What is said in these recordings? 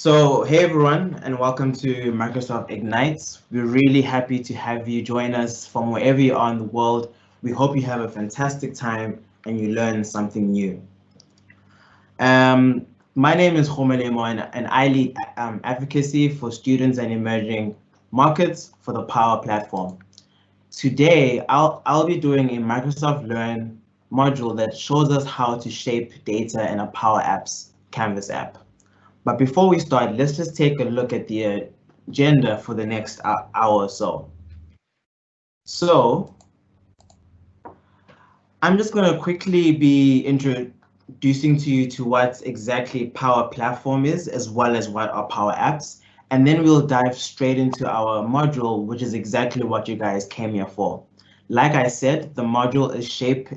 Hey everyone, and welcome to Microsoft Ignite. We're really happy to have you join us from wherever you are in the world. We hope you have a fantastic time and you learn something new. My name is Khomelemo and I lead advocacy for students and emerging markets for the Power Platform. Today, I'll be doing a Microsoft Learn module that shows us how to shape data in a Power Apps Canvas app. But before we start, let's just take a look at the agenda for the next hour or so. So I'm just going to quickly be introducing to you to what exactly Power Platform is, as well as what are Power Apps. And then we'll dive straight into our module, which is exactly what you guys came here for. Like I said, the module is Shape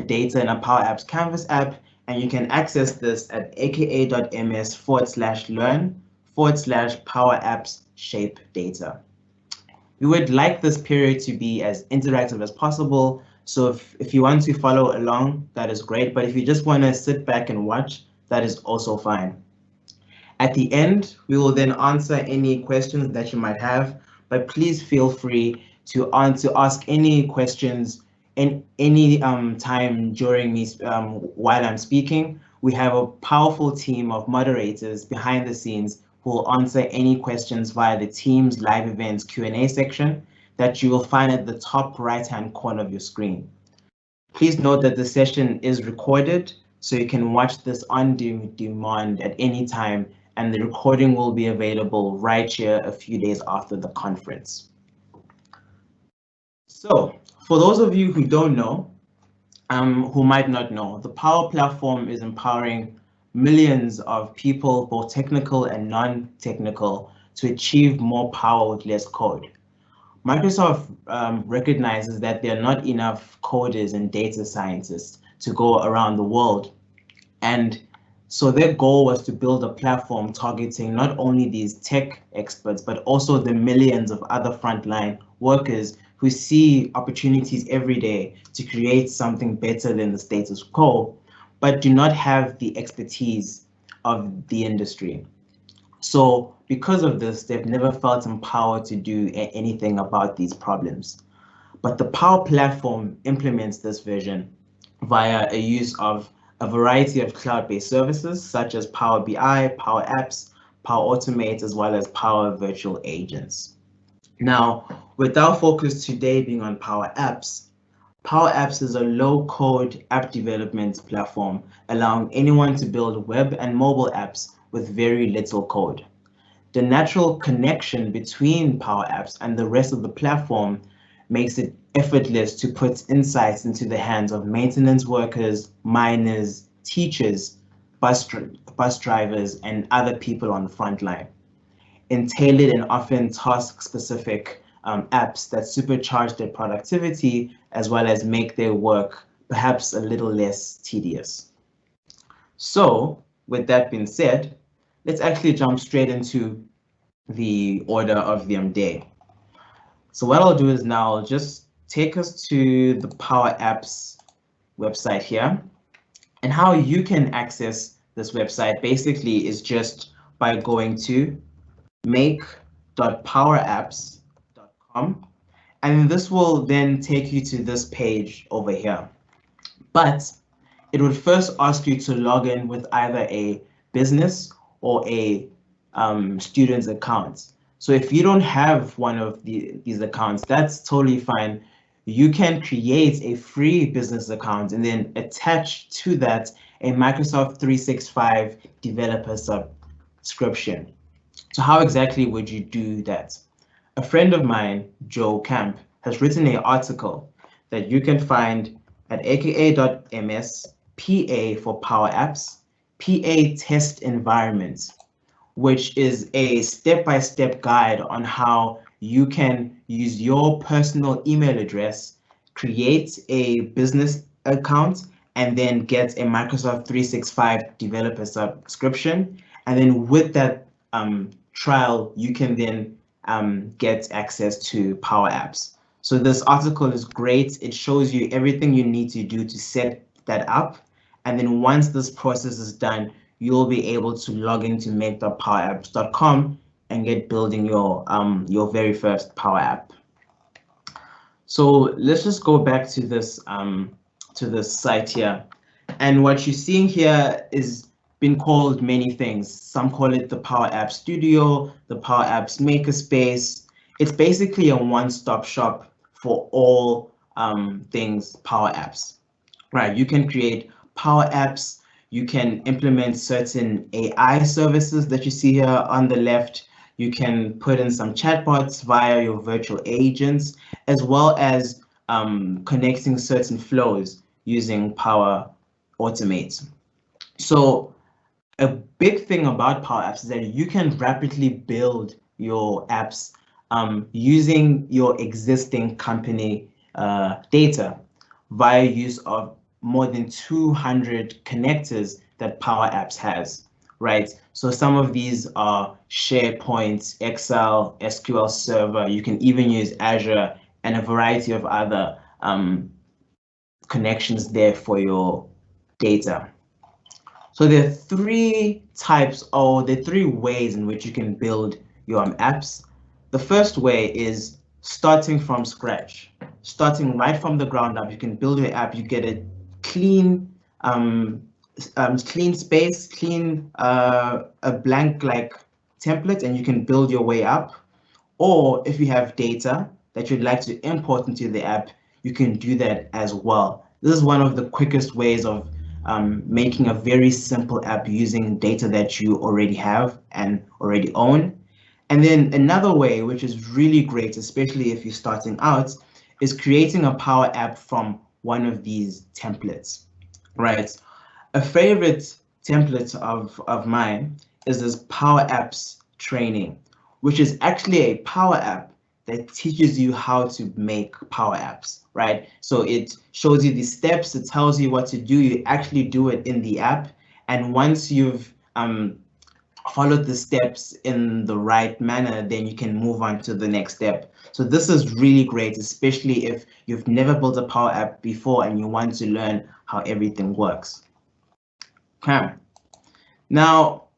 Data in a Power Apps Canvas app, and you can access this at aka.ms/learn/powerappsshapedata. We would like this period to be as interactive as possible, so if you want to follow along, that is great, but if you just want to sit back and watch, that is also fine. At the end, we will then answer any questions that you might have, but please feel free to ask any questions in any time during me while I'm speaking. We have a powerful team of moderators behind the scenes who will answer any questions via the Teams live events Q&A section that you will find at the top right-hand corner of your screen. Please note that the session is recorded, so you can watch this on demand at any time, and the recording will be available right here a few days after the conference. So, for those of you who don't know, who might not know, the Power Platform is empowering millions of people, both technical and non-technical, to achieve more power with less code. Microsoft recognizes that there are not enough coders and data scientists to go around the world. And so their goal was to build a platform targeting not only these tech experts, but also the millions of other frontline workers who see opportunities every day to create something better than the status quo, but do not have the expertise of the industry. So because of this, they've never felt empowered to do anything about these problems. But the Power Platform implements this vision via a use of a variety of cloud-based services such as Power BI, Power Apps, Power Automate, as well as Power Virtual Agents. Now, with our focus today being on Power Apps is a low-code app development platform allowing anyone to build web and mobile apps with very little code. The natural connection between Power Apps and the rest of the platform makes it effortless to put insights into the hands of maintenance workers, miners, teachers, bus drivers, and other people on the front line, in tailored and often task-specific apps that supercharge their productivity as well as make their work perhaps a little less tedious. So, with that being said, let's actually jump straight into the order of the day. So what I'll do is now just take us to the Power Apps website here. And how you can access this website basically is just by going to make.powerappss.com. And this will then take you to this page over here. But it would first ask you to log in with either a business or a student's account. So if you don't have one of these accounts, that's totally fine. You can create a free business account and then attach to that a Microsoft 365 developer subscription. So how exactly would you do that? A friend of mine, Joe Camp, has written an article that you can find at aka.ms, PA for Power Apps, PA test environment, which is a step-by-step guide on how you can use your personal email address, create a business account, and then get a Microsoft 365 developer subscription. And then with that trial, you can then get access to Power Apps. So this article is great. It shows you everything you need to do to set that up. And then once this process is done, you'll be able to log into make.powerappsshapedata.com and get building your very first Power App. So let's just go back to this site here, and what you're seeing here is been called many things. Some call it the Power App Studio, the Power Apps Makerspace. It's basically a one-stop shop for all things Power Apps. Right, you can create Power Apps, you can implement certain AI services that you see here on the left. You can put in some chatbots via your virtual agents, as well as connecting certain flows using Power Automate. So a big thing about Power Apps is that you can rapidly build your apps using your existing company data via use of more than 200 connectors that Power Apps has, right? So some of these are SharePoint, Excel, SQL Server. You can even use Azure and a variety of other connections there for your data. So there are three ways in which you can build your apps. The first way is starting from scratch, starting right from the ground up. You can build your app. You get a clean, clean space, a blank like template, and you can build your way up. Or if you have data that you'd like to import into the app, you can do that as well. This is one of the quickest ways of making a very simple app using data that you already have and already own. And then another way, which is really great, especially if you're starting out, is creating a Power App from one of these templates, right? A favorite template of mine is this Power Apps training, which is actually a Power App that teaches you how to make Power Apps, right? So it shows you the steps, it tells you what to do, you actually do it in the app. And once you've followed the steps in the right manner, then you can move on to the next step. So this is really great, especially if you've never built a Power App before and you want to learn how everything works. Okay. Now,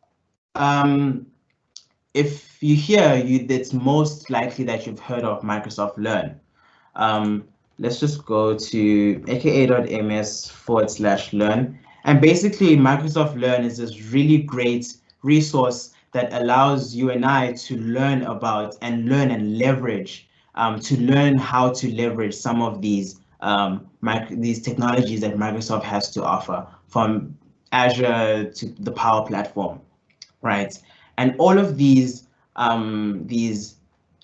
if you hear it's most likely that you've heard of Microsoft Learn. Let's just go to aka.ms/learn. And basically, Microsoft Learn is this really great resource that allows you and I to learn about and leverage, to learn how to leverage some of these technologies that Microsoft has to offer, from Azure to the Power Platform, right? And all of these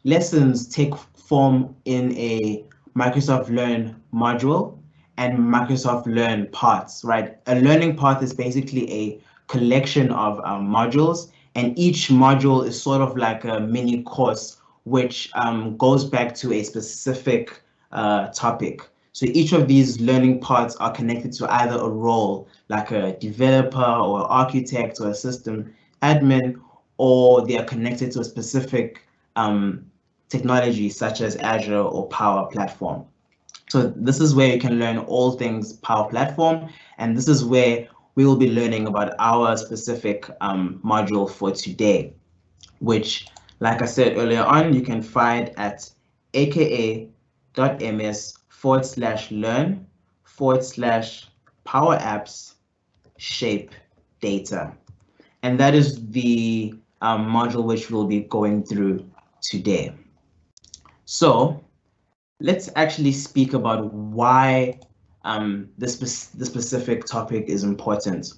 lessons take form in a Microsoft Learn module and Microsoft Learn paths, right? A learning path is basically a collection of modules, and each module is sort of like a mini course which goes back to a specific topic. So each of these learning paths are connected to either a role like a developer or architect or a system admin, or they are connected to a specific technology such as Azure or Power Platform. So this is where you can learn all things Power Platform, and this is where we will be learning about our specific module for today, which, like I said earlier on, you can find at aka.ms/powerappsshapedata. And that is the module which we'll be going through today. So let's actually speak about why the specific topic is important.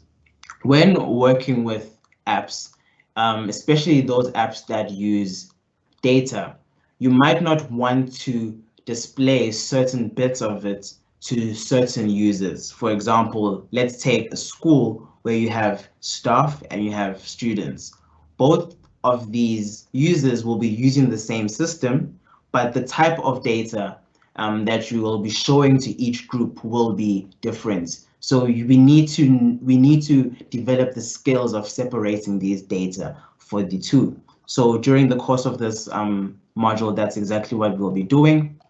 When working with apps, especially those apps that use data, you might not want to display certain bits of it to certain users. For example, let's take a school where you have staff and you have students. Both of these users will be using the same system, but the type of data that you will be showing to each group will be different. So we need to develop the skills of separating these data for the two. So during the course of this module, that's exactly what we'll be doing.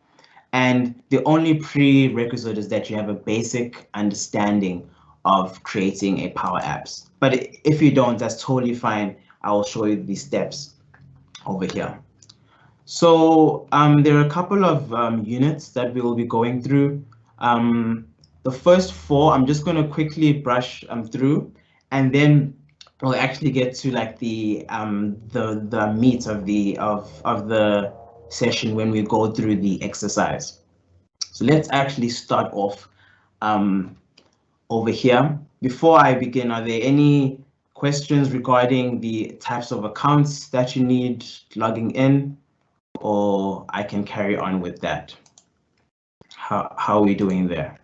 And the only prerequisite is that you have a basic understanding of creating a Power Apps. But if you don't, that's totally fine. I will show you these steps over here. So there are a couple of units that we will be going through. The first four, I'm just going to quickly brush through, and then we'll actually get to like the meat of the session when we go through the exercise. So let's actually start off over here. Before I begin, are there any questions regarding the types of accounts that you need logging in, or I can carry on with that? How are we doing there?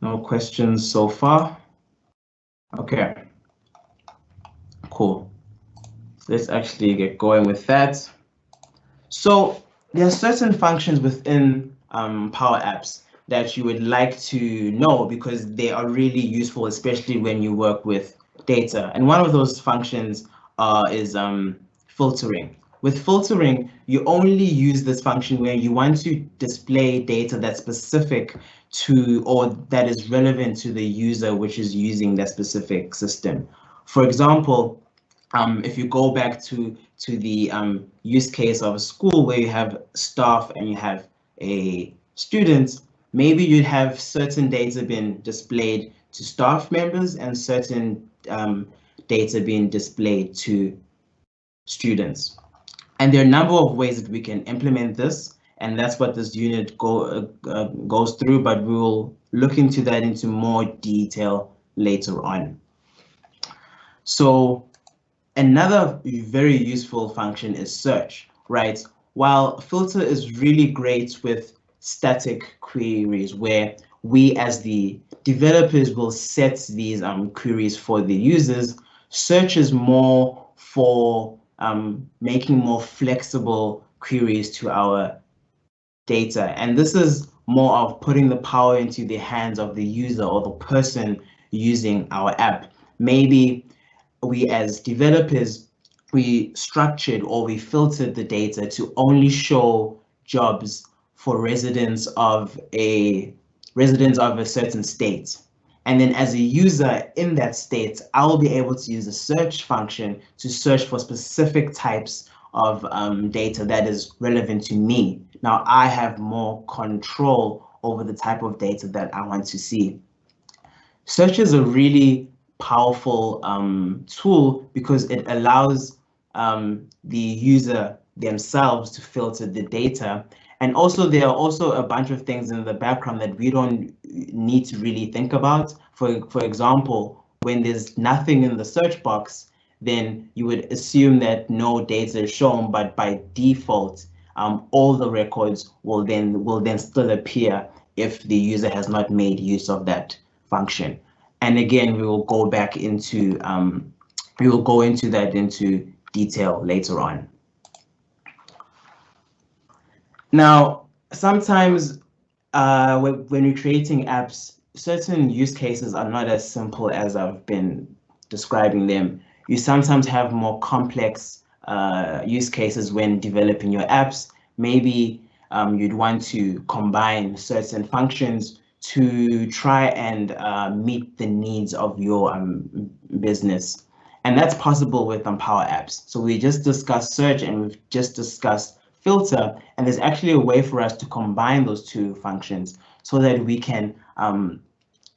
No questions so far? Okay, cool. Let's actually get going with that. So there are certain functions within Power Apps that you would like to know because they are really useful, especially when you work with data. And one of those functions is filtering. With filtering, you only use this function where you want to display data that's specific to or that is relevant to the user which is using that specific system. For example, if you go back to the use case of a school where you have staff and you have a student, maybe you'd have certain data being displayed to staff members and certain data being displayed to students. And there are a number of ways that we can implement this, and that's what this unit goes through, but we will look into that into more detail later on. So another very useful function is search, right? While filter is really great with static queries where we as the developers will set these queries for the users, search is more for making more flexible queries to our data. And this is more of putting the power into the hands of the user or the person using our app. Maybe we as developers, we structured or we filtered the data to only show jobs for residents of a certain state. And then as a user in that state, I will be able to use a search function to search for specific types of data that is relevant to me. Now I have more control over the type of data that I want to see. Search is a really powerful tool because it allows the user themselves to filter the data. And also there are also a bunch of things in the background that we don't need to really think about. For example, when there's nothing in the search box, then you would assume that no data is shown, but by default, all the records will then still appear if the user has not made use of that function. And again, we will go back into that into detail later on. Now, sometimes when you're creating apps, certain use cases are not as simple as I've been describing them. You sometimes have more complex use cases when developing your apps. Maybe you'd want to combine certain functions to try and meet the needs of your business. And that's possible with Power Apps. So we just discussed search and we've just discussed filter, and there's actually a way for us to combine those two functions so that we can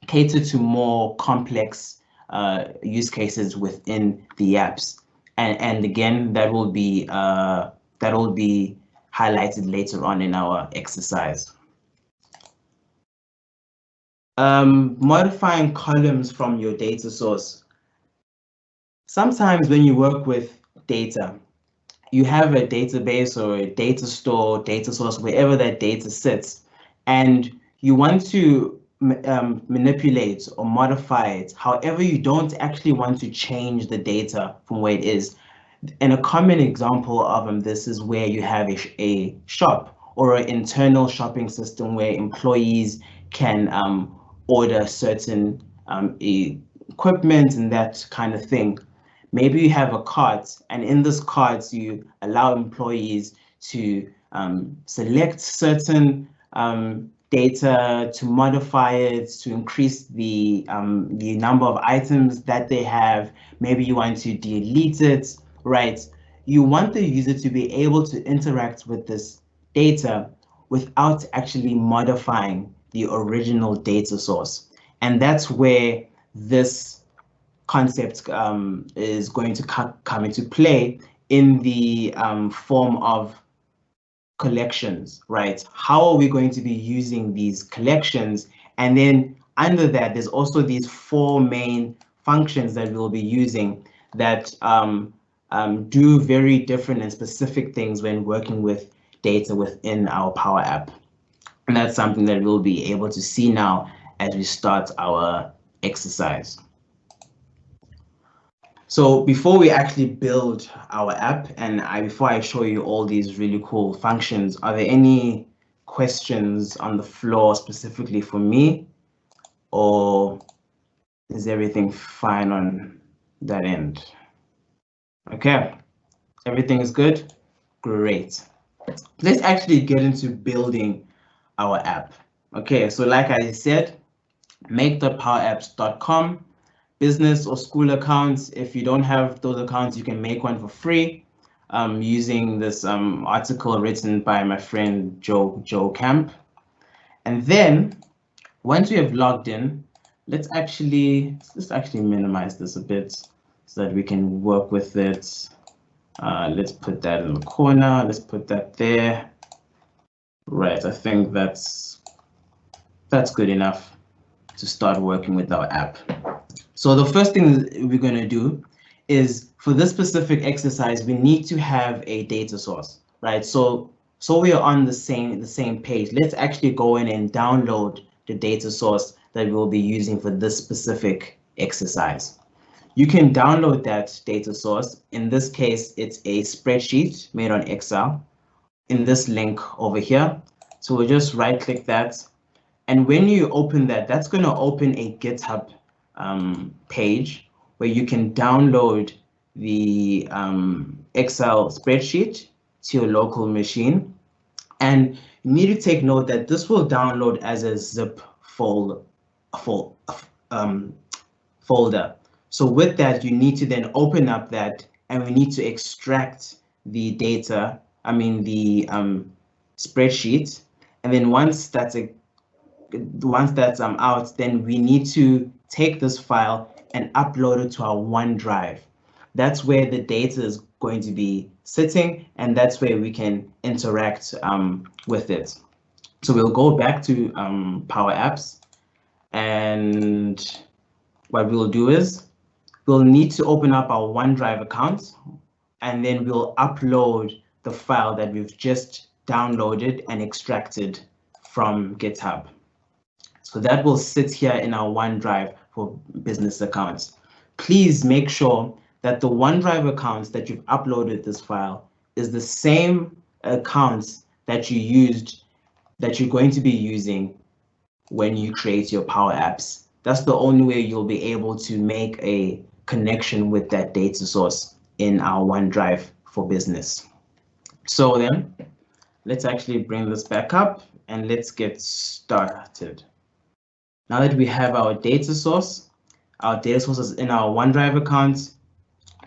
cater to more complex use cases within the apps. And again, that will be highlighted later on in our exercise. Modifying columns from your data source. Sometimes when you work with data, you have a database or a data store, data source, wherever that data sits, and you want to manipulate or modify it. However, you don't actually want to change the data from where it is. And a common example of this is where you have a shop or an internal shopping system where employees can order certain equipment and that kind of thing. Maybe you have a cart, and in this cart, you allow employees to select certain data, to modify it, to increase the number of items that they have. Maybe you want to delete it, right? You want the user to be able to interact with this data without actually modifying the original data source. And that's where this concept is going to come into play in the form of collections, right? How are we going to be using these collections? And then under that, there's also these 4 main functions that we'll be using that do very different and specific things when working with data within our Power App. And that's something that we'll be able to see now as we start our exercise. So before we actually build our app, and before I show you all these really cool functions, are there any questions on the floor specifically for me, or is everything fine on that end? Okay, everything is good? Great. Let's actually get into building our app. Okay, so like I said, make.powerappsshapedata.com. Business or school accounts. If you don't have those accounts, you can make one for free using this article written by my friend Joe Camp. And then once we have logged in, let's actually minimize this a bit so that we can work with it. Let's put that in the corner. Let's put that there. Right, I think that's good enough to start working with our app. So the first thing we're going to do is, for this specific exercise, we need to have a data source, right? So we are on the same page. Let's actually go in and download the data source that we'll be using for this specific exercise. You can download that data source. In this case, it's a spreadsheet made on Excel in this link over here. So we'll just right-click that. And when you open that, that's going to open a GitHub page where you can download the Excel spreadsheet to your local machine. And you need to take note that this will download as a zip folder. So with that, you need to then open up that, and we need to extract the data, the spreadsheet. And then once that's out, then we need to take this file and upload it to our OneDrive. That's where the data is going to be sitting, and that's where we can interact with it. So we'll go back to Power Apps, and what we'll do is we'll need to open up our OneDrive account, and then we'll upload the file that we've just downloaded and extracted from GitHub. So that will sit here in our OneDrive for business accounts. Please make sure that the OneDrive accounts that you've uploaded this file is the same accounts that you're going to be using when you create your Power Apps. That's the only way you'll be able to make a connection with that data source in our OneDrive for business. So then let's actually bring this back up and let's get started. Now that we have our data source is in our OneDrive account,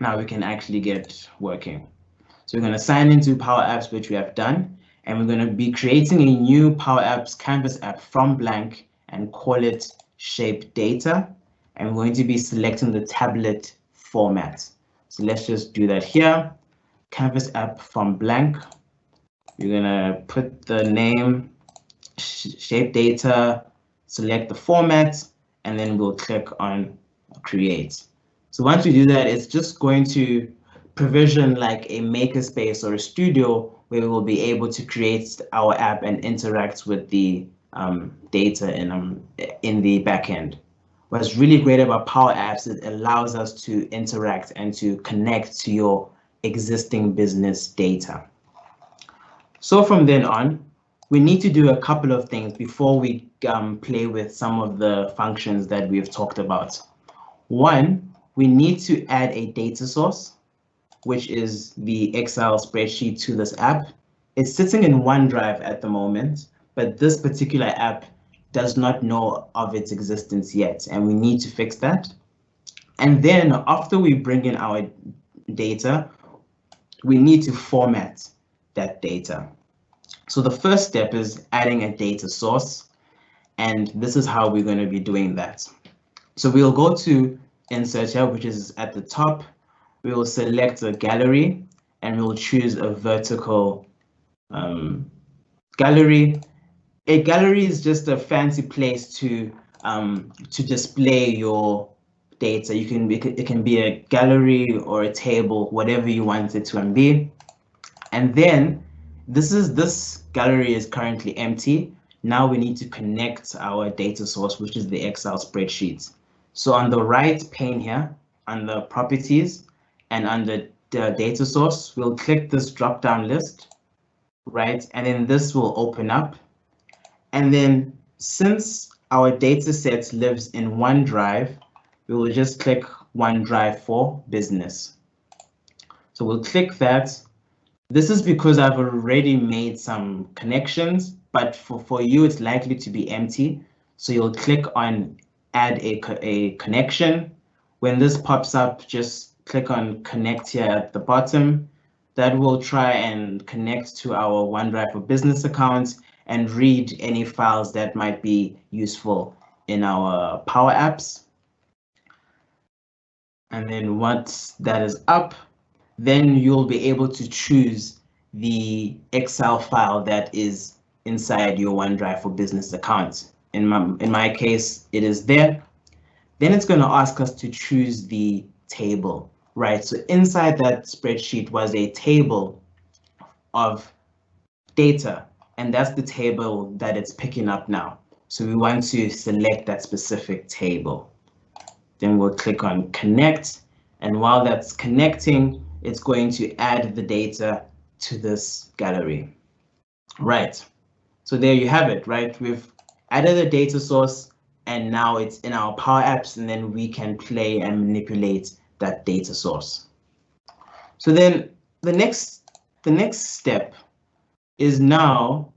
now we can actually get working. So we're going to sign into Power Apps, which we have done, and we're going to be creating a new Power Apps Canvas app from blank and call it Shape Data. And we're going to be selecting the tablet format. So let's just do that here. Canvas app from blank. We're going to put the name Shape Data, select the format, and then we'll click on create. So once we do that, it's just going to provision like a makerspace or a studio where we will be able to create our app and interact with the data in the backend. What's really great about Power Apps is it allows us to interact and to connect to your existing business data. So from then on, we need to do a couple of things before we play with some of the functions that we've talked about. One, we need to add a data source, which is the Excel spreadsheet to this app. It's sitting in OneDrive at the moment, but this particular app does not know of its existence yet, and we need to fix that. And then after we bring in our data, we need to format that data. So the first step is adding a data source, and this is how we're going to be doing that. So we'll go to insert here, which is at the top. We will select a gallery, and we'll choose a vertical gallery. A gallery is just a fancy place to display your data. It can be a gallery or a table, whatever you want it to be. And then this gallery is currently empty. Now we need to connect our data source, which is the Excel spreadsheet. So on the right pane here, under properties and under the data source, we'll click this drop-down list, right? And then this will open up. And then since our data set lives in OneDrive, we will just click OneDrive for Business. So we'll click that. This is because I've already made some connections, but for you, it's likely to be empty. So you'll click on Add a connection. When this pops up, just click on Connect here at the bottom. That will try and connect to our OneDrive for Business account and read any files that might be useful in our Power Apps. And then once that is up, then you'll be able to choose the Excel file that is inside your OneDrive for Business account. In my case, it is there. Then it's going to ask us to choose the table, right? So inside that spreadsheet was a table of data, and that's the table that it's picking up now. So we want to select that specific table. Then we'll click on Connect, and while that's connecting, it's going to add the data to this gallery. Right, so there you have it, right? We've added a data source, and now it's in our Power Apps, and then we can play and manipulate that data source. So then the next step is now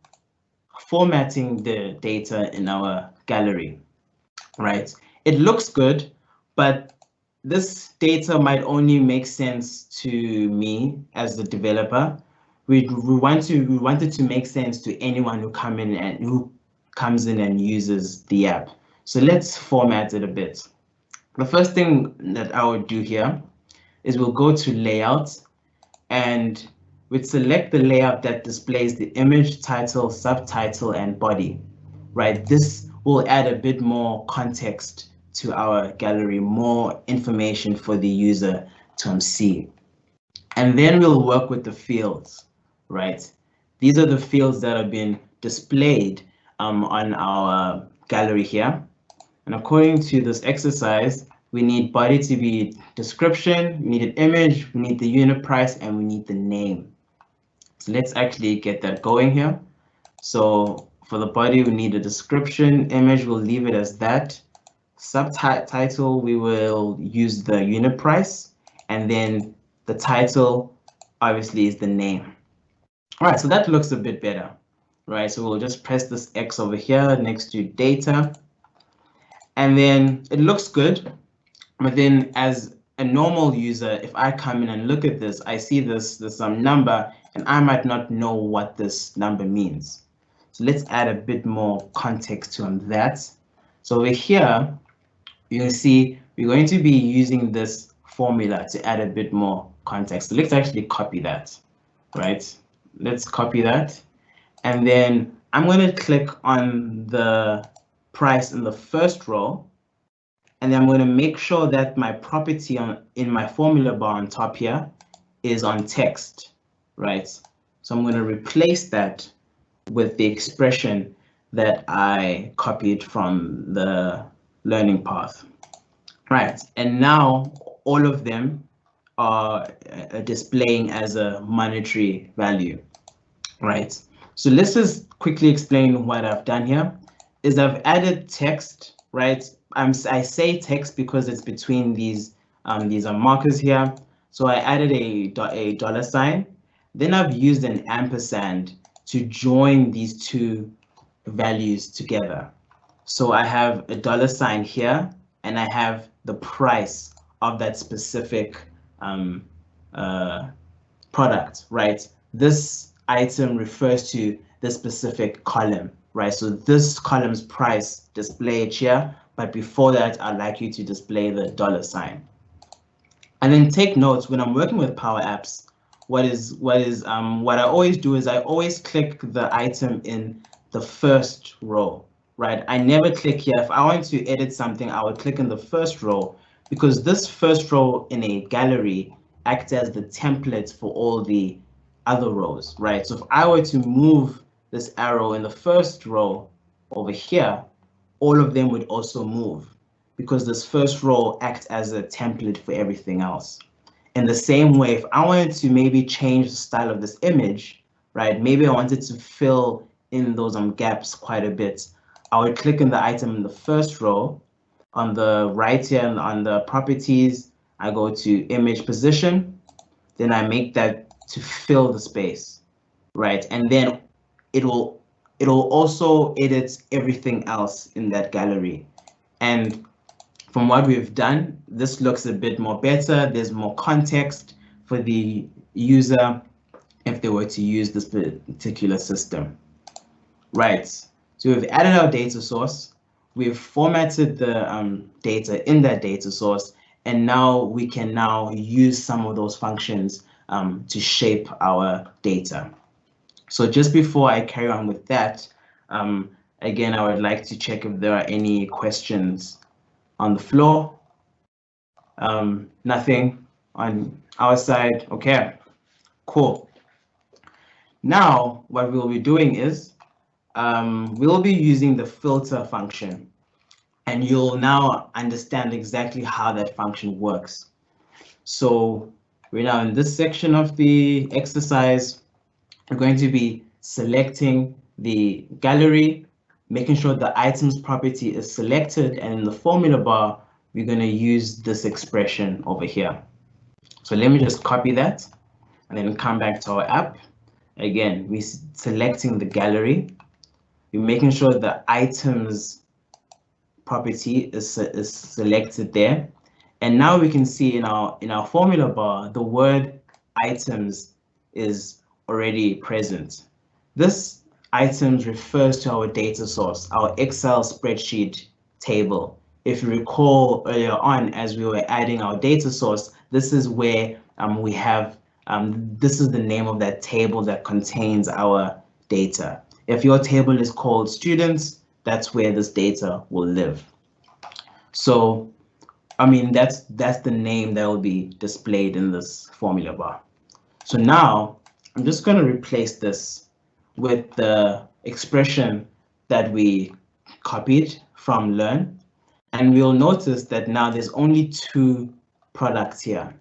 formatting the data in our gallery, right? It looks good, but this data might only make sense to me as the developer. We want it to make sense to anyone who comes in and uses the app. So let's format it a bit. The first thing that I would do here is we'll go to Layout, and we'd select the layout that displays the image, title, subtitle, and body, right? This will add a bit more context to our gallery, more information for the user to see. And then we'll work with the fields, right? These are the fields that have been displayed on our gallery here. And according to this exercise, we need body to be description, we need an image, we need the unit price, and we need the name. So let's actually get that going here. So for the body, we need a description. Image, we'll leave it as that. Subtitle, we will use the unit price. And then the title, obviously, is the name. All right, so that looks a bit better, right? So we'll just press this X over here next to data. And then it looks good. But then as a normal user, if I come in and look at this, I see this number, and I might not know what this number means. So let's add a bit more context to that. So over here, you can see we're going to be using this formula to add a bit more context. So let's actually copy that, right? Let's copy that. And then I'm going to click on the price in the first row. And then I'm going to make sure that my property in my formula bar on top here is on text, right? So I'm going to replace that with the expression that I copied from the learning path, right? And now all of them are displaying as a monetary value, right? So let's just quickly explain what I've done here. Is I've added text, right? I say text because it's between these are markers here. So I added a $. Then I've used an ampersand to join these two values together. So I have a $sign here, and I have the price of that specific product, right? This item refers to this specific column, right? So this column's price displayed here, but before that, I'd like you to display the $sign. And then take notes when I'm working with Power Apps. What I always do is I always click the item in the first row, right? I never click here. If I want to edit something, I would click in the first row, because this first row in a gallery acts as the template for all the other rows, right? So if I were to move this arrow in the first row over here, all of them would also move, because this first row acts as a template for everything else. In the same way, if I wanted to maybe change the style of this image, right? Maybe I wanted to fill in those gaps quite a bit. I would click on the item in the first row. On the right here, and on the properties, I go to image position. Then I make that to fill the space, right? And then it'll also edit everything else in that gallery. And from what we've done, this looks a bit more better. There's more context for the user if they were to use this particular system. Right, so we've added our data source, we've formatted the data in that data source, and now we can now use some of those functions to shape our data. So just before I carry on with that, again, I would like to check if there are any questions on the floor. Nothing on our side. Okay, cool. Now, what we'll be doing is we'll be using the filter function, and you'll now understand exactly how that function works. So we're now in this section of the exercise. We're going to be selecting the gallery, making sure the items property is selected, and in the formula bar, we're going to use this expression over here. So let me just copy that and then come back to our app. Again, we're selecting the gallery. We're making sure the items property is selected there. And now we can see in our formula bar, the word items is already present. This items refers to our data source, our Excel spreadsheet table. If you recall earlier on, as we were adding our data source, this is where we have, this is the name of that table that contains our data. If your table is called students, that's where this data will live. So, I mean, that's the name that will be displayed in this formula bar. So now I'm just going to replace this with the expression that we copied from learn. And we'll notice that now there's only two products here.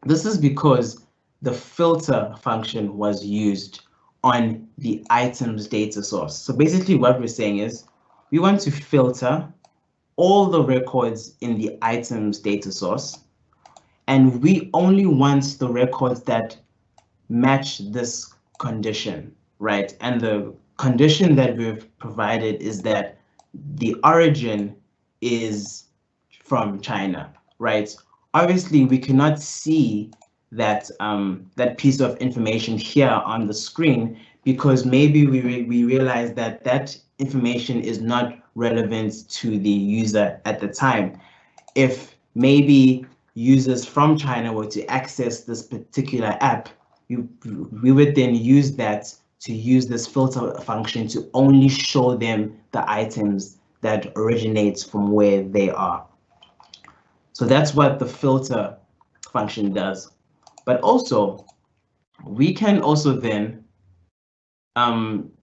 This is because the filter function was used on the items data source. So basically what we're saying is we want to filter all the records in the items data source, and we only want the records that match this condition, right? And the condition that we've provided is that the origin is from China, right? Obviously, we cannot see that that piece of information here on the screen, because maybe we realize that that information is not relevant to the user at the time. If maybe users from China were to access this particular app, we would then use that to use this filter function to only show them the items that originates from where they are. So that's what the filter function does. But also, we can also then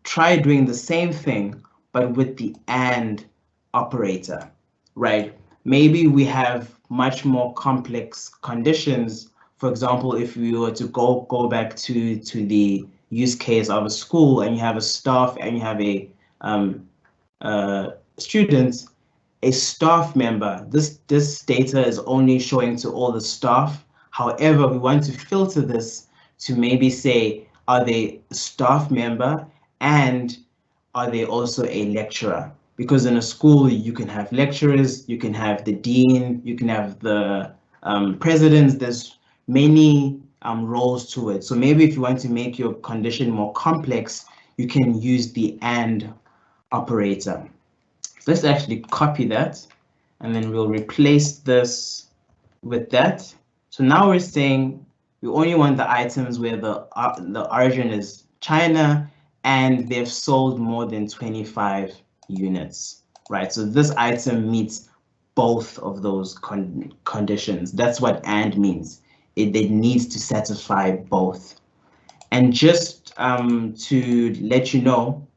try doing the same thing, but with the AND operator, right? Maybe we have much more complex conditions. For example, if we were to go back to the use case of a school, and you have a staff and you have a student, a staff member, this data is only showing to all the staff. However, we want to filter this to maybe say, are they a staff member and are they also a lecturer? Because in a school, you can have lecturers, you can have the dean, you can have the presidents. There's many roles to it. So maybe if you want to make your condition more complex, you can use the AND operator. So let's actually copy that, and then we'll replace this with that. So now we're saying we only want the items where the origin is China and they've sold more than 25 units, right? So this item meets both of those conditions. That's what AND means. It needs to satisfy both. And just to let you know,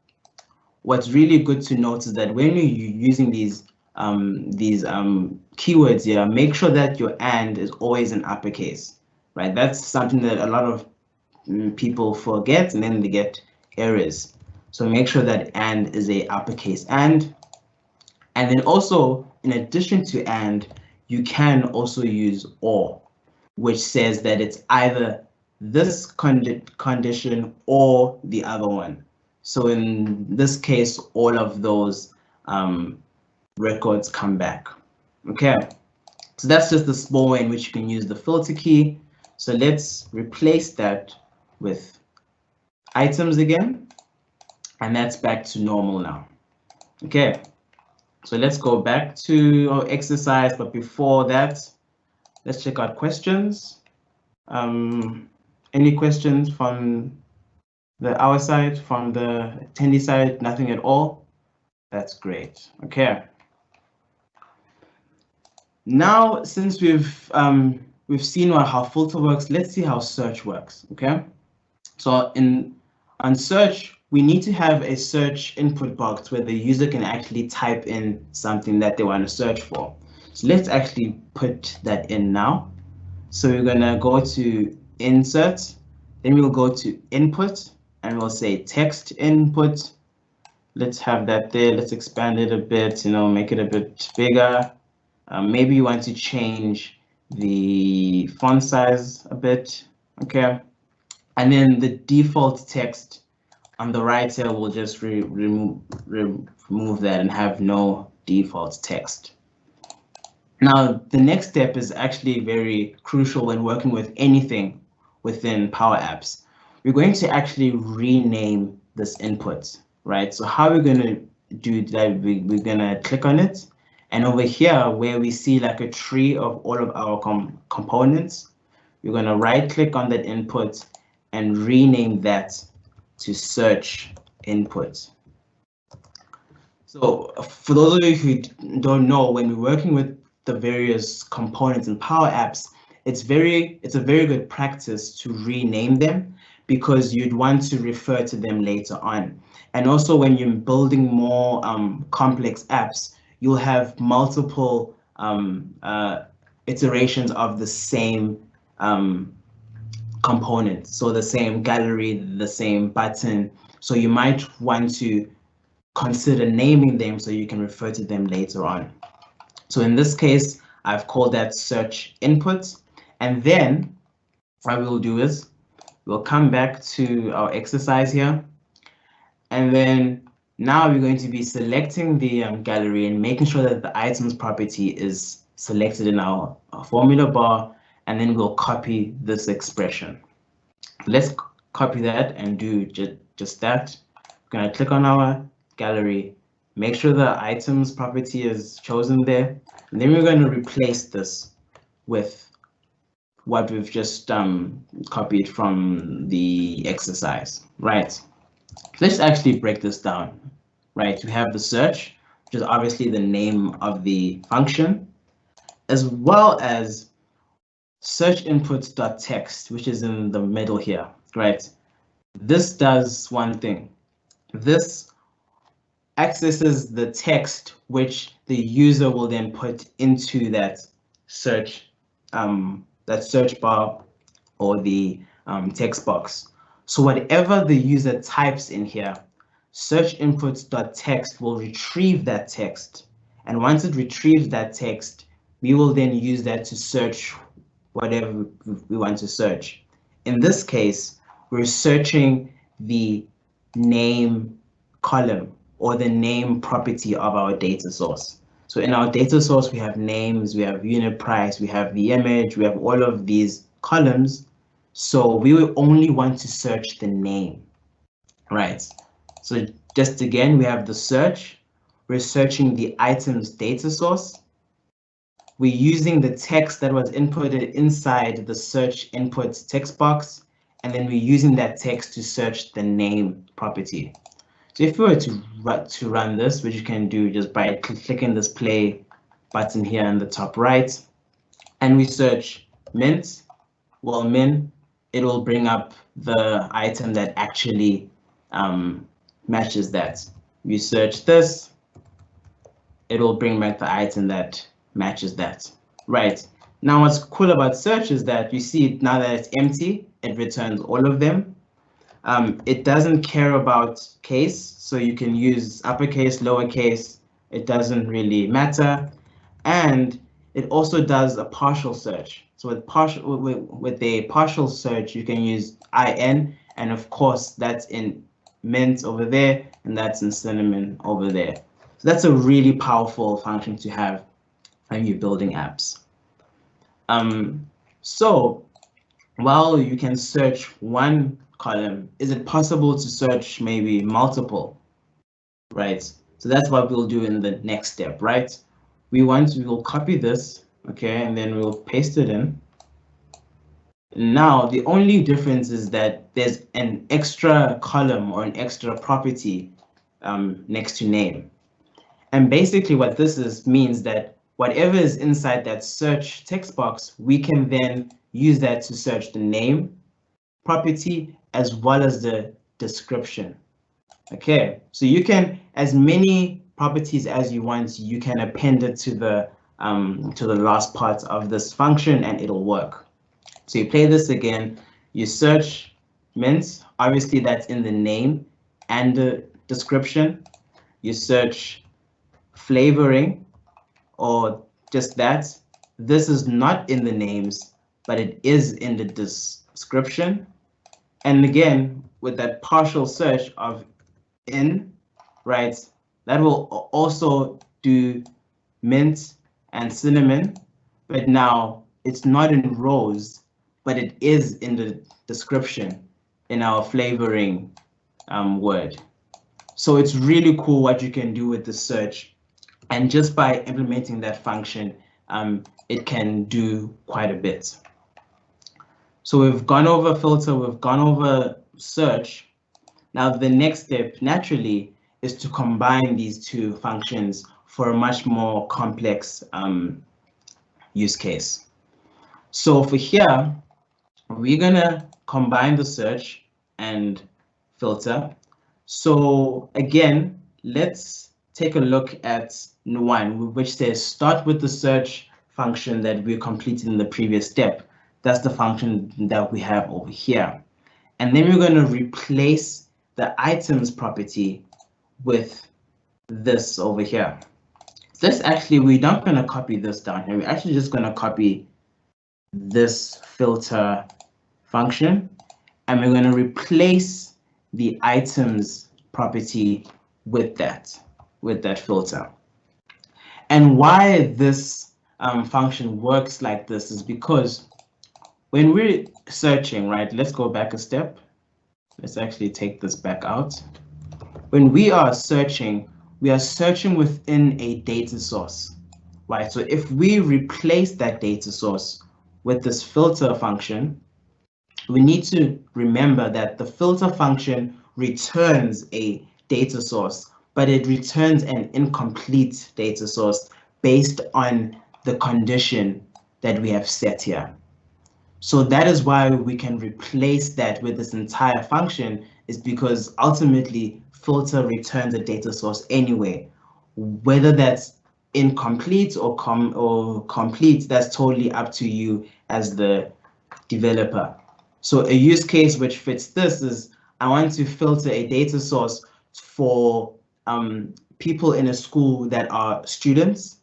what's really good to note is that when you're using these keywords here, make sure that your AND is always in uppercase, right? That's something that a lot of people forget, and then they get errors. So make sure that AND is a uppercase AND. And then also, in addition to AND, you can also use OR, which says that it's either this condition or the other one. So in this case, all of those records come back. Okay, so that's just the small way in which you can use the filter key. So let's replace that with items again, and that's back to normal now. Okay, so let's go back to our exercise, but before that, let's check out questions. Any questions from our side, from the attendee side? Nothing at all? That's great. Okay. Now, since we've seen how filter works, let's see how search works. Okay. So on search, we need to have a search input box where the user can actually type in something that they want to search for. So let's actually put that in now. So we're gonna go to insert, then we'll go to input, and we'll say text input. Let's have that there. Let's expand it a bit, make it a bit bigger. Maybe you want to change the font size a bit. Okay. And then the default text on the right here, we'll just remove that and have no default text. Now, the next step is actually very crucial when working with anything within Power Apps. We're going to actually rename this input, right? So how we're going to do that, we're going to click on it. And over here, where we see like a tree of all of our components, we're going to right click on that input and rename that to search input. So for those of you who don't know, when we're working with the various components in Power Apps, it's a very good practice to rename them, because you'd want to refer to them later on. And also when you're building more complex apps, you'll have multiple iterations of the same component. So the same gallery, the same button. So you might want to consider naming them so you can refer to them later on. So in this case, I've called that search input. And then what we'll do is we'll come back to our exercise here. And then now we're going to be selecting the gallery and making sure that the items property is selected in our formula bar. And then we'll copy this expression. Let's copy that and do just that. We're going to click on our gallery, make sure the items property is chosen there, and then we're going to replace this with what we've just copied from the exercise, right? Let's actually break this down, right? We have the search, which is obviously the name of the function, as well as search inputs.text, which is in the middle here, right? This does one thing. This accesses the text which the user will then put into that search bar or the text box. So whatever the user types in here, search inputs.text will retrieve that text. And once it retrieves that text, we will then use that to search whatever we want to search. In this case, we're searching the name column or the name property of our data source. So in our data source, we have names, we have unit price, we have the image, we have all of these columns. So we will only want to search the name, right? So just again, we have the search. We're searching the item's data source. We're using the text that was inputted inside the search input text box, and then we're using that text to search the name property. So if we were to run this, which you can do just by clicking this play button here in the top right, and we search mint, well, min, it will bring up the item that actually matches that. We search this, it will bring back the item that matches that. Right. Now what's cool about search is that you see now that it's empty, it returns all of them. It doesn't care about case, so you can use uppercase, lowercase, it doesn't really matter. And it also does a partial search. So with a partial search, you can use IN, and of course that's in mint over there, and that's in cinnamon over there. So that's a really powerful function to have when you're building apps. So while you can search one column, is it possible to search maybe multiple, right? So that's what we'll do in the next step, right? We'll copy this, okay, and then we'll paste it in. Now, the only difference is that there's an extra column or an extra property next to name. And basically what this means that whatever is inside that search text box, we can then use that to search the name property as well as the description. Okay, so you can, as many properties as you want, you can append it to the last part of this function and it'll work. So you play this again, you search mint, obviously that's in the name and the description. You search flavoring or just that. This is not in the names, but it is in the description. And again, with that partial search of in, right, that will also do mint and cinnamon, but now it's not in rows, but it is in the description in our flavoring word. So it's really cool what you can do with the search. And just by implementing that function, it can do quite a bit. So we've gone over filter, we've gone over search. Now the next step naturally is to combine these two functions for a much more complex use case. So for here, we're gonna combine the search and filter. So again, let's take a look at one, which says start with the search function that we completed in the previous step. That's the function that we have over here. And then we're going to replace the items property with this over here. This actually, we're not going to copy this down here. We're actually just going to copy this filter function, and we're going to replace the items property with that filter. And why this function works like this is because when we're searching, right, let's go back a step. Let's actually take this back out. When we are searching within a data source, right? So if we replace that data source with this filter function, we need to remember that the filter function returns a data source, but it returns an incomplete data source based on the condition that we have set here. So that is why we can replace that with this entire function, is because ultimately filter returns a data source anyway. Whether that's incomplete or complete, that's totally up to you as the developer. So a use case which fits this is I want to filter a data source for people in a school that are students,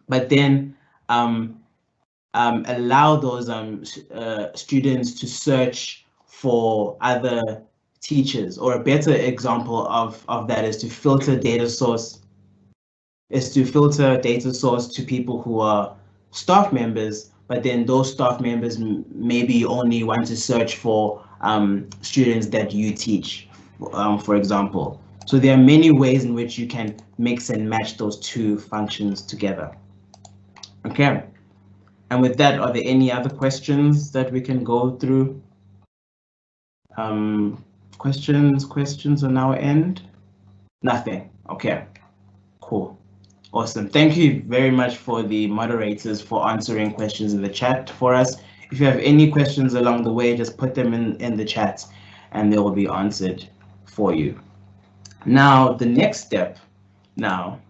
but then allow those students to search for other teachers, or a better example of that is to filter data source to people who are staff members, but then those staff members maybe only want to search for students that you teach, for example. So there are many ways in which you can mix and match those two functions together. Okay. And with that, are there any other questions that we can go through? Questions on our end? Nothing. Okay, cool. Awesome. Thank you very much for the moderators for answering questions in the chat for us. If you have any questions along the way, just put them in the chat and they will be answered for you. Now, the next step now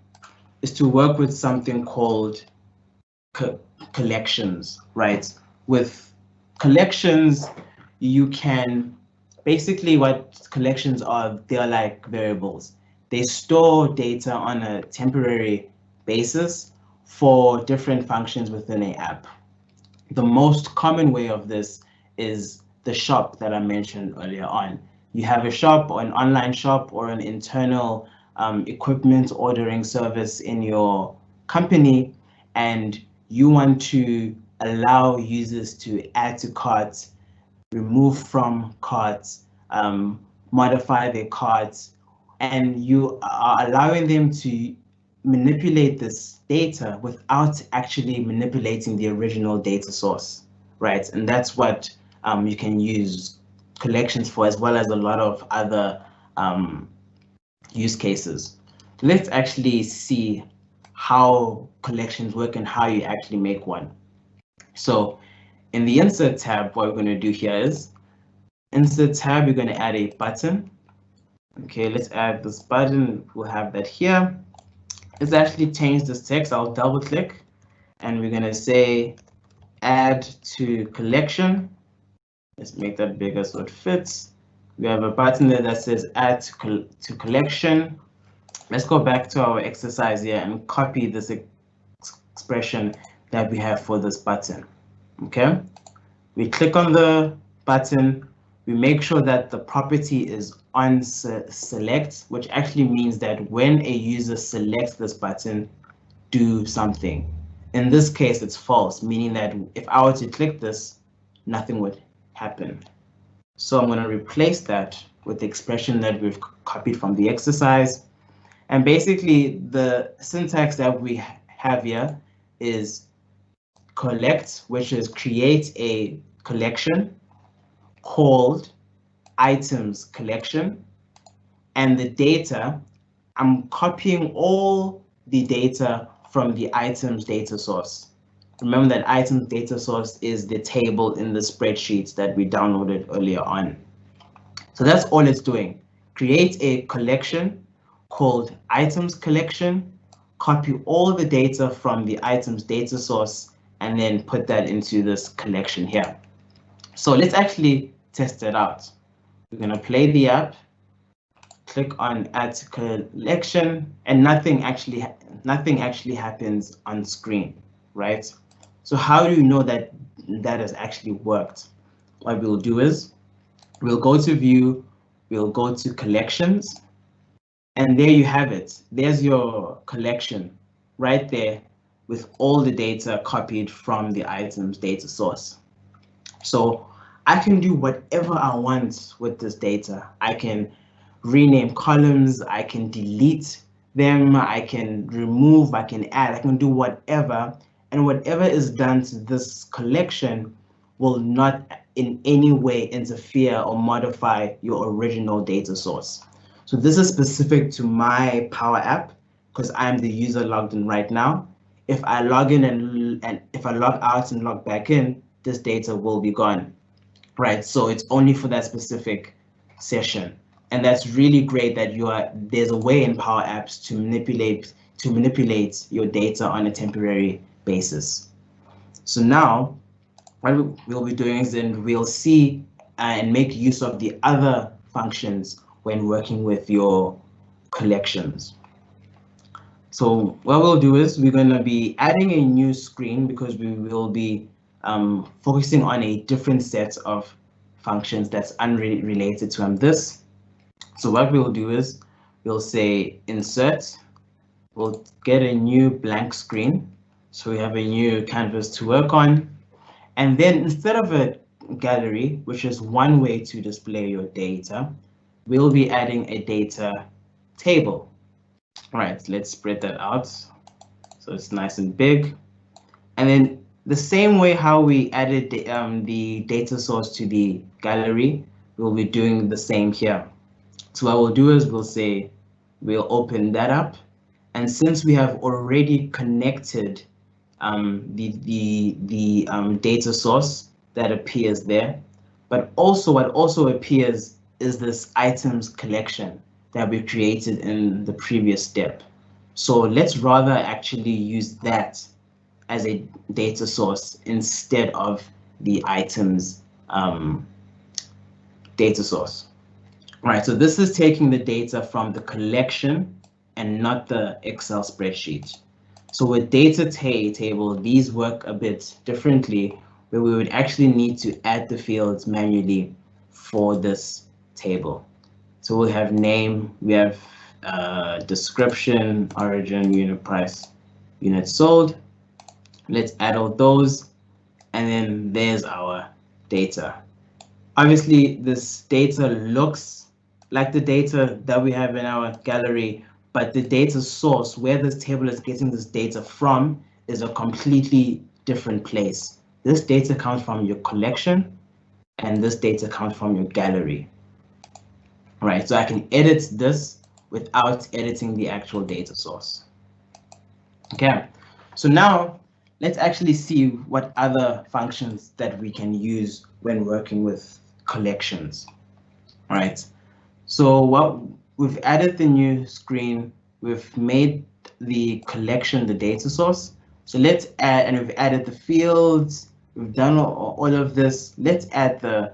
is to work with something called collections, right? With collections, you can basically, what collections are, they're like variables. They store data on a temporary basis for different functions within an app. The most common way of this is the shop that I mentioned earlier on. You have a shop or an online shop or an internal equipment ordering service in your company, and you want to allow users to add to carts, remove from carts, modify their carts, and you are allowing them to manipulate this data without actually manipulating the original data source, right? And that's what you can use collections for, as well as a lot of other use cases. Let's actually see how collections work and how you actually make one. So in the Insert tab, what we're going to do here is Insert tab, we're going to add a button. Okay, let's add this button. We'll have that here. Let's actually change this text. I'll double click and we're going to say add to collection. Let's make that bigger so it fits. We have a button there that says add to collection. Let's go back to our exercise here and copy this expression that we have for this button. Okay, we click on the button. We make sure that the property is on select, which actually means that when a user selects this button, do something. In this case, it's false, meaning that if I were to click this, nothing would happen. So I'm going to replace that with the expression that we've copied from the exercise. And basically, the syntax that we have here is collect, which is create a collection called items collection, and the data, I'm copying all the data from the items data source. Remember that items data source is the table in the spreadsheets that we downloaded earlier on. So that's all it's doing. Create a collection called items collection, copy all the data from the items data source, and then put that into this collection here. So let's actually test it out. We're going to play the app, click on add to collection, and nothing actually happens on screen, right? So how do you know that that has actually worked? What we'll do is we'll go to view, we'll go to collections, and there you have it. There's your collection right there with all the data copied from the items data source. So I can do whatever I want with this data. I can rename columns, I can delete them, I can remove, I can add, I can do whatever. And whatever is done to this collection will not in any way interfere or modify your original data source. So this is specific to my Power App because I'm the user logged in right now. If I log in and if I log out and log back in, this data will be gone, right? So it's only for that specific session. And that's really great that there's a way in Power Apps to manipulate your data on a temporary basis. So now what we'll be doing is then we'll see and make use of the other functions when working with your collections. So what we'll do is we're going to be adding a new screen because we will be focusing on a different set of functions that's unrelated to this. So what we'll do is we'll say insert, we'll get a new blank screen. So we have a new canvas to work on. And then instead of a gallery, which is one way to display your data, we'll be adding a data table. All right, let's spread that out so it's nice and big. And then the same way how we added the data source to the gallery, we'll be doing the same here. So what we'll do is we'll say, we'll open that up. And since we have already connected the data source that appears there, but also what also appears is this items collection that we created in the previous step. So let's rather actually use that as a data source instead of the items data source. Right, so this is taking the data from the collection and not the Excel spreadsheet. So with data table, these work a bit differently, where we would actually need to add the fields manually for this table. So we'll have name, we have description, origin, unit price, units sold. Let's add all those, and then there's our data. Obviously, this data looks like the data that we have in our gallery, but the data source, where this table is getting this data from, is a completely different place. This data comes from your collection, and this data comes from your gallery. All right, so I can edit this without editing the actual data source. Okay, so now let's actually see what other functions that we can use when working with collections. All right, so what we've added the new screen, we've made the collection the data source. So let's add, and we've added the fields, we've done all of this. Let's add the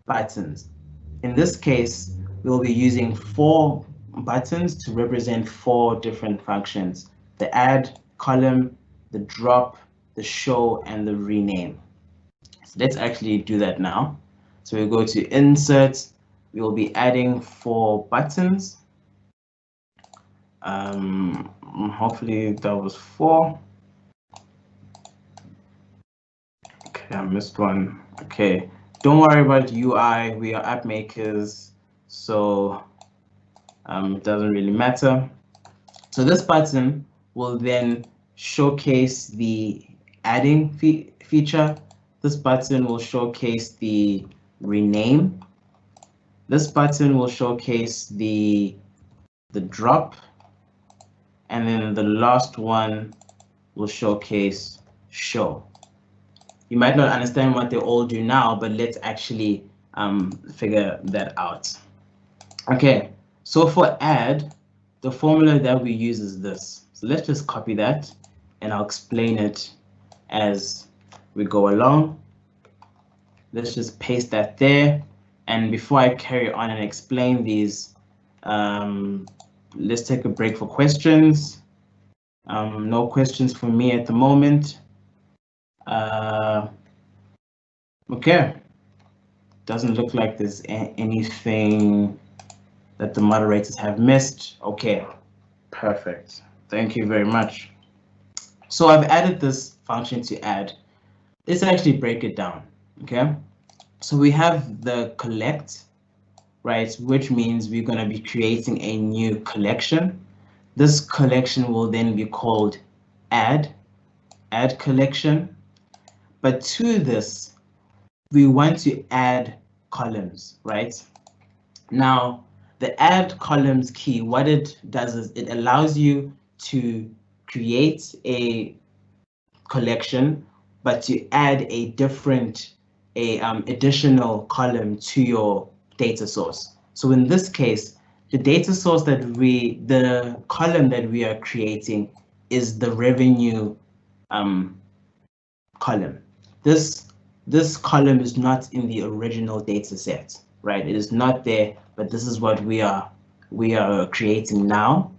buttons. In this case, we'll be using 4 buttons to represent 4 different functions: the add column, the drop, the show, and the rename. So let's actually do that now. So we go to insert, we will be adding 4 buttons. Hopefully that was 4. Okay, I missed one. Okay, don't worry about UI, we are app makers, so it doesn't really matter. So this button will then showcase the adding feature. This button will showcase the rename. This button will showcase the drop. And then the last one will showcase show. You might not understand what they all do now, but let's actually figure that out. Okay, so for add, the formula that we use is this. So let's just copy that, and I'll explain it as we go along. Let's just paste that there. And before I carry on and explain these, let's take a break for questions. No questions for me at the moment. Okay, doesn't look like there's anything that the moderators have missed. Okay, perfect. Thank you very much. So I've added this function to add. Let's actually break it down. Okay, so we have the collect, right, which means we're going to be creating a new collection. This collection will then be called add collection. But to this, we want to add columns, right? Now, the add columns key, what it does is it allows you to create a collection, but to add a different, additional column to your data source. So in this case, the data source the column that we are creating is the revenue column. This column is not in the original data set, right? It is not there, but this is what we are creating now.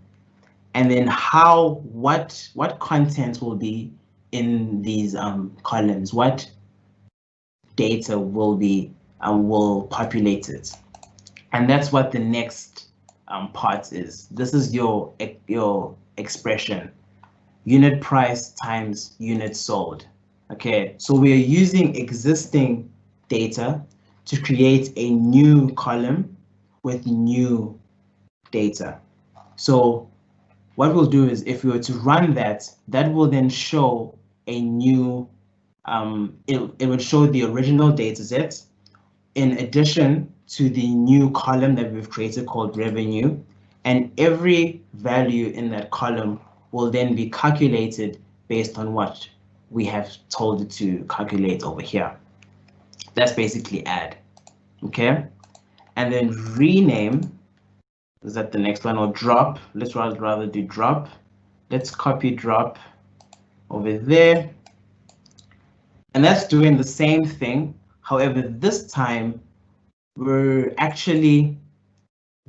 And then what content will be in these columns? What data will be will populate it. And that's what the next part is. This is your expression, unit price times unit sold. Okay, so we are using existing data to create a new column with new data. So what we'll do is, if we were to run that, that will then show a new, it would show the original data set in addition to the new column that we've created called revenue, and every value in that column will then be calculated based on what we have told it to calculate over here. That's basically add, okay? And then rename, is that the next one, or drop? Let's rather do drop. Let's copy drop over there. And that's doing the same thing. However, this time we're actually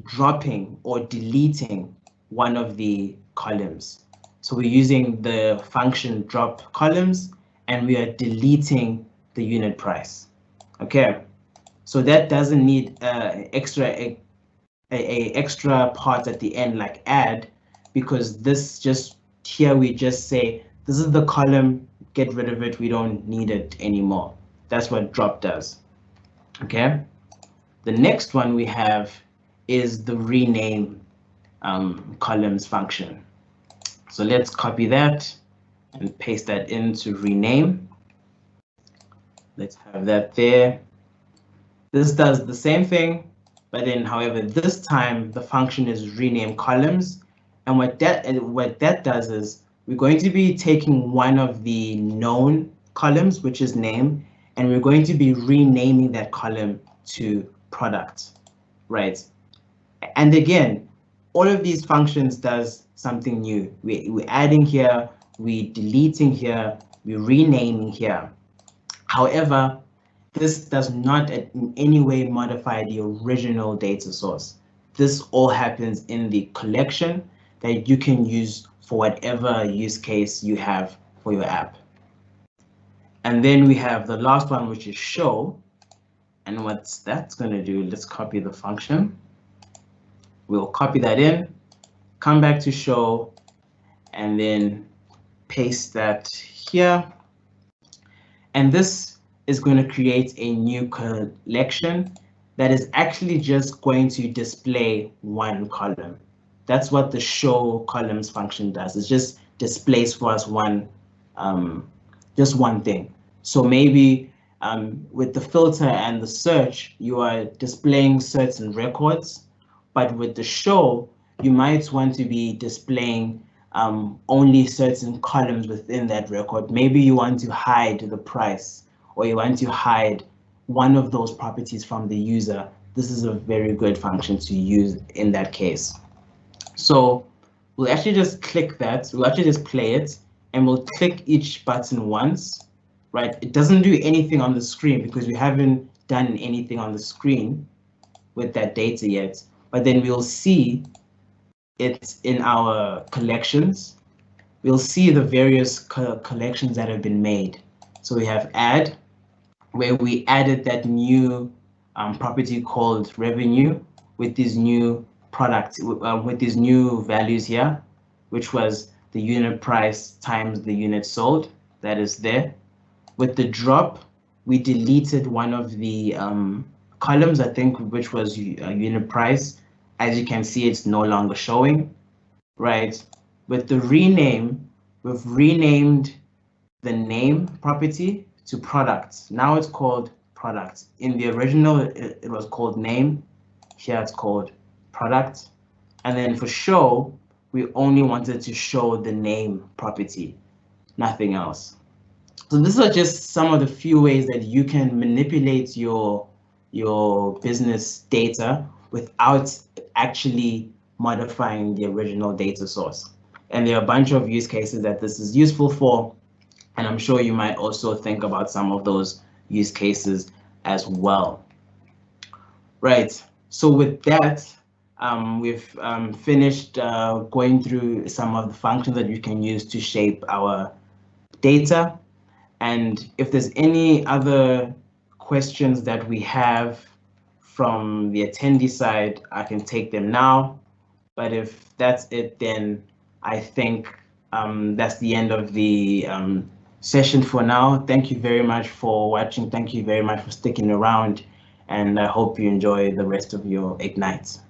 dropping or deleting one of the columns. So we're using the function drop columns and we are deleting the unit price. Okay, so that doesn't need extra part at the end like add, because this just here we just say this is the column, get rid of it, we don't need it anymore. That's what drop does. Okay, the next one we have is the rename columns function. So let's copy that and paste that into rename. Let's have that there. This does the same thing, but then however this time the function is rename columns, and what that does is we're going to be taking one of the known columns, which is name, and we're going to be renaming that column to product, right? And again, all of these functions does something new. We're adding here, we're deleting here, we're renaming here. However, this does not in any way modify the original data source. This all happens in the collection that you can use for whatever use case you have for your app. And then we have the last one, which is show. And what that's going to do, let's copy the function. We'll copy that in, come back to show, and then paste that here. And this is going to create a new collection that is actually just going to display one column. That's what the show columns function does. It just displays for us just one thing. So maybe with the filter and the search, you are displaying certain records, but with the show, you might want to be displaying only certain columns within that record. Maybe you want to hide the price, or you want to hide one of those properties from the user. This is a very good function to use in that case. So we'll actually just click that. We'll actually just play it, and we'll click each button once, right? It doesn't do anything on the screen because we haven't done anything on the screen with that data yet. But then we'll see it in our collections. We'll see the various collections that have been made. So we have add, where we added that new property called revenue with these new products, with these new values here, which was the unit price times the unit sold. That is there. With the drop, we deleted one of the columns, I think, which was unit price. As you can see, it's no longer showing, right? With the rename, we've renamed the name property to product. Now it's called product. In the original, it was called name. Here it's called product. And then for show, we only wanted to show the name property, nothing else. So these are just some of the few ways that you can manipulate your business data without actually modifying the original data source. And there are a bunch of use cases that this is useful for, and I'm sure you might also think about some of those use cases as well. Right, so with that, we've finished going through some of the functions that you can use to shape our data. And if there's any other questions that we have from the attendee side, I can take them now. But if that's it, then I think that's the end of the session for now. Thank you very much for watching. Thank you very much for sticking around. And I hope you enjoy the rest of your Ignites.